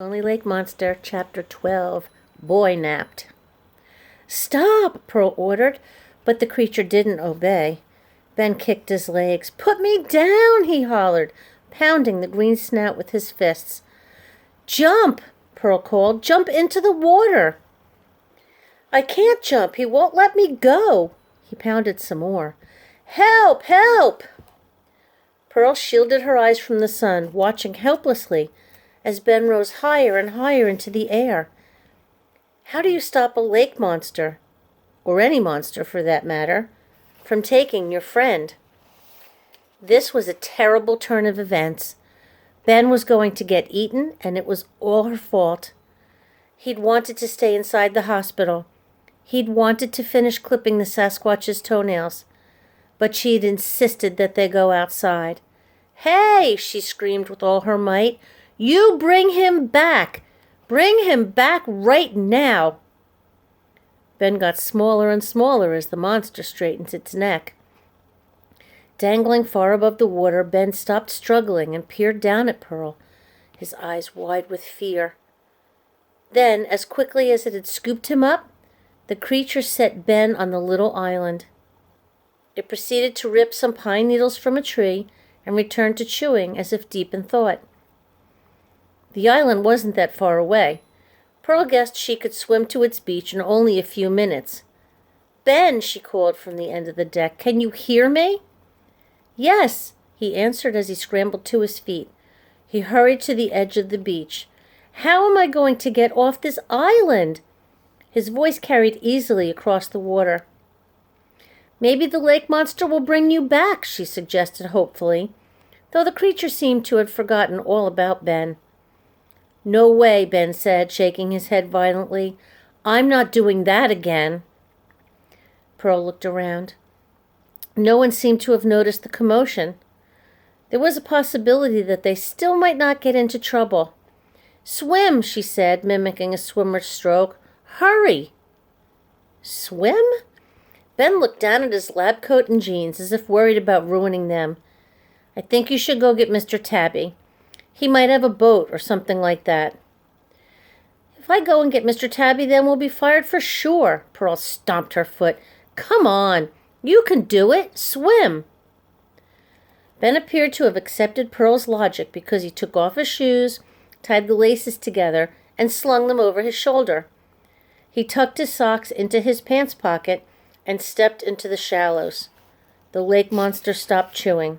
Lonely Lake Monster, Chapter 12, Boy Napped. "Stop!" Pearl ordered, but the creature didn't obey. Ben kicked his legs. "Put me down!" he hollered, pounding the green snout with his fists. "Jump!" Pearl called. "Jump into the water!" "I can't jump. He won't let me go." He pounded some more. "Help! Help!" Pearl shielded her eyes from the sun, watching helplessly as Ben rose higher and higher into the air. How do you stop a lake monster, or any monster for that matter, from taking your friend? This was a terrible turn of events. Ben was going to get eaten, and it was all her fault. He'd wanted to stay inside the hospital. He'd wanted to finish clipping the Sasquatch's toenails, but she'd insisted that they go outside. "Hey!" she screamed with all her might. "You bring him back! Bring him back right now!" Ben got smaller and smaller as the monster straightened its neck. Dangling far above the water, Ben stopped struggling and peered down at Pearl, his eyes wide with fear. Then, as quickly as it had scooped him up, the creature set Ben on the little island. It proceeded to rip some pine needles from a tree and returned to chewing as if deep in thought. The island wasn't that far away. Pearl guessed she could swim to its beach in only a few minutes. "Ben," she called from the end of the deck, "can you hear me?" "Yes," he answered as he scrambled to his feet. He hurried to the edge of the beach. "How am I going to get off this island?" His voice carried easily across the water. "Maybe the lake monster will bring you back," she suggested hopefully, though the creature seemed to have forgotten all about Ben. "No way," Ben said, shaking his head violently. "I'm not doing that again." Pearl looked around. No one seemed to have noticed the commotion. There was a possibility that they still might not get into trouble. "Swim," she said, mimicking a swimmer's stroke. "Hurry!" Swim? Ben looked down at his lab coat and jeans as if worried about ruining them. "I think you should go get Mr. Tabby. He might have a boat or something like that." "If I go and get Mr. Tabby, then we'll be fired for sure." Pearl stomped her foot. "Come on. You can do it. Swim." Ben appeared to have accepted Pearl's logic because he took off his shoes, tied the laces together, and slung them over his shoulder. He tucked his socks into his pants pocket and stepped into the shallows. The lake monster stopped chewing.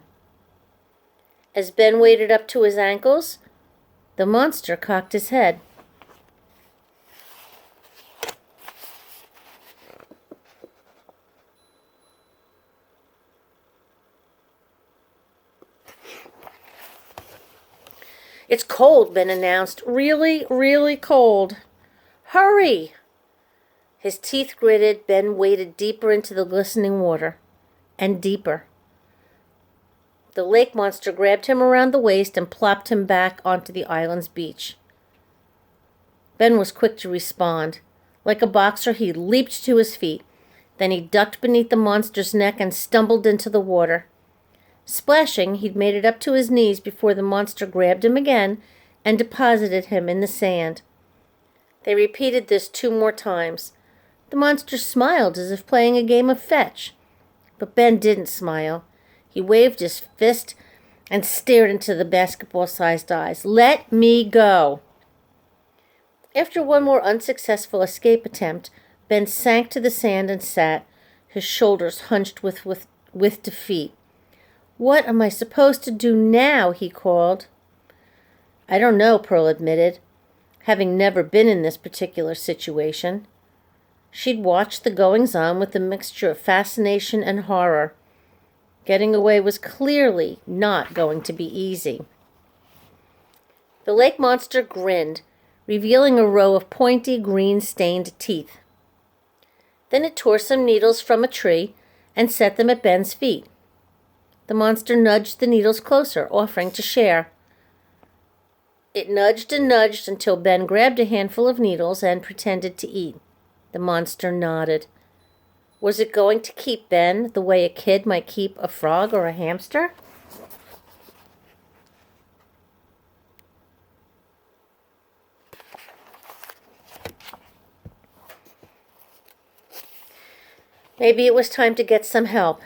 As Ben waded up to his ankles, the monster cocked his head. "It's cold," Ben announced. "Really, really cold. Hurry!" His teeth gritted. Ben waded deeper into the glistening water, and deeper. The lake monster grabbed him around the waist and plopped him back onto the island's beach. Ben was quick to respond. Like a boxer, he leaped to his feet. Then he ducked beneath the monster's neck and stumbled into the water. Splashing, he'd made it up to his knees before the monster grabbed him again and deposited him in the sand. They repeated this 2 more times. The monster smiled as if playing a game of fetch. But Ben didn't smile. He waved his fist and stared into the basketball-sized eyes. "Let me go." After one more unsuccessful escape attempt, Ben sank to the sand and sat, his shoulders hunched with defeat. "What am I supposed to do now?" he called. "I don't know," Pearl admitted, having never been in this particular situation. She'd watched the goings-on with a mixture of fascination and horror. Getting away was clearly not going to be easy. The lake monster grinned, revealing a row of pointy, green-stained teeth. Then it tore some needles from a tree and set them at Ben's feet. The monster nudged the needles closer, offering to share. It nudged and nudged until Ben grabbed a handful of needles and pretended to eat. The monster nodded. Was it going to keep Ben the way a kid might keep a frog or a hamster? Maybe it was time to get some help.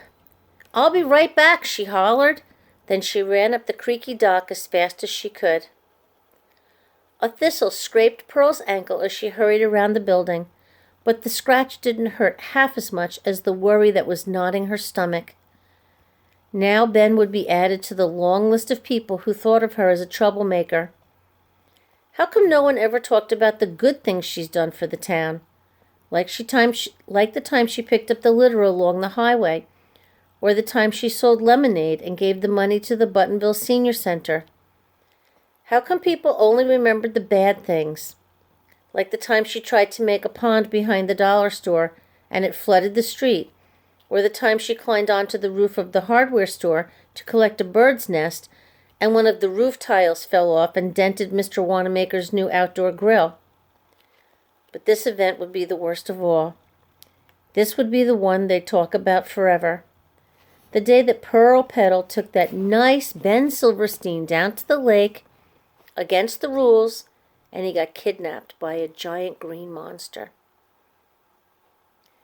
"I'll be right back," she hollered. Then she ran up the creaky dock as fast as she could. A thistle scraped Pearl's ankle as she hurried around the building, but the scratch didn't hurt half as much as the worry that was gnawing her stomach. Now Ben would be added to the long list of people who thought of her as a troublemaker. How come no one ever talked about the good things she's done for the town? Like the time she picked up the litter along the highway, or the time she sold lemonade and gave the money to the Buttonville Senior Center. How come people only remembered the bad things? Like the time she tried to make a pond behind the dollar store and it flooded the street, or the time she climbed onto the roof of the hardware store to collect a bird's nest and one of the roof tiles fell off and dented Mr. Wanamaker's new outdoor grill. But this event would be the worst of all. This would be the one they'd talk about forever. The day that Pearl Petal took that nice Ben Silverstein down to the lake against the rules, and he got kidnapped by a giant green monster.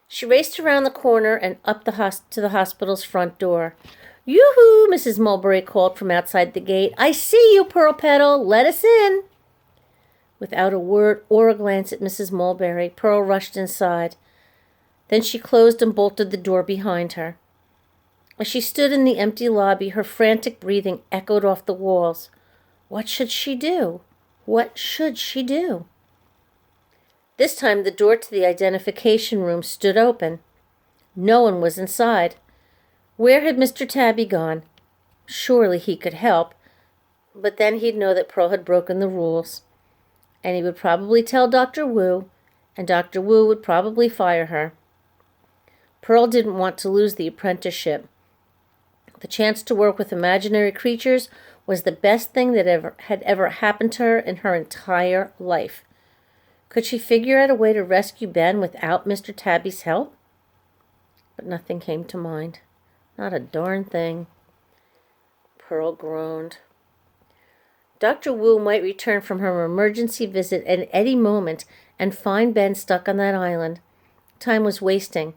She raced around the corner and up to the hospital's front door. "Yoo-hoo!" Mrs. Mulberry called from outside the gate. "I see you, Pearl Petal. Let us in." Without a word or a glance at Mrs. Mulberry, Pearl rushed inside. Then she closed and bolted the door behind her. As she stood in the empty lobby, her frantic breathing echoed off the walls. What should she do? What should she do? This time the door to the identification room stood open. No one was inside. Where had Mr. Tabby gone? Surely he could help, but then he'd know that Pearl had broken the rules. And he would probably tell Dr. Wu, and Dr. Wu would probably fire her. Pearl didn't want to lose the apprenticeship. The chance to work with imaginary creatures was the best thing that had ever happened to her in her entire life. Could she figure out a way to rescue Ben without Mr. Tabby's help? But nothing came to mind. Not a darn thing. Pearl groaned. Dr. Wu might return from her emergency visit at any moment and find Ben stuck on that island. Time was wasting.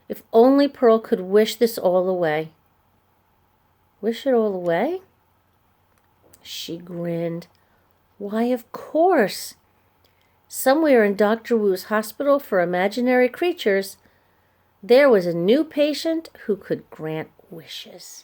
If only Pearl could wish this all away. Wish it all away? She grinned. Why, of course. Somewhere in Dr. Wu's hospital for imaginary creatures, there was a new patient who could grant wishes.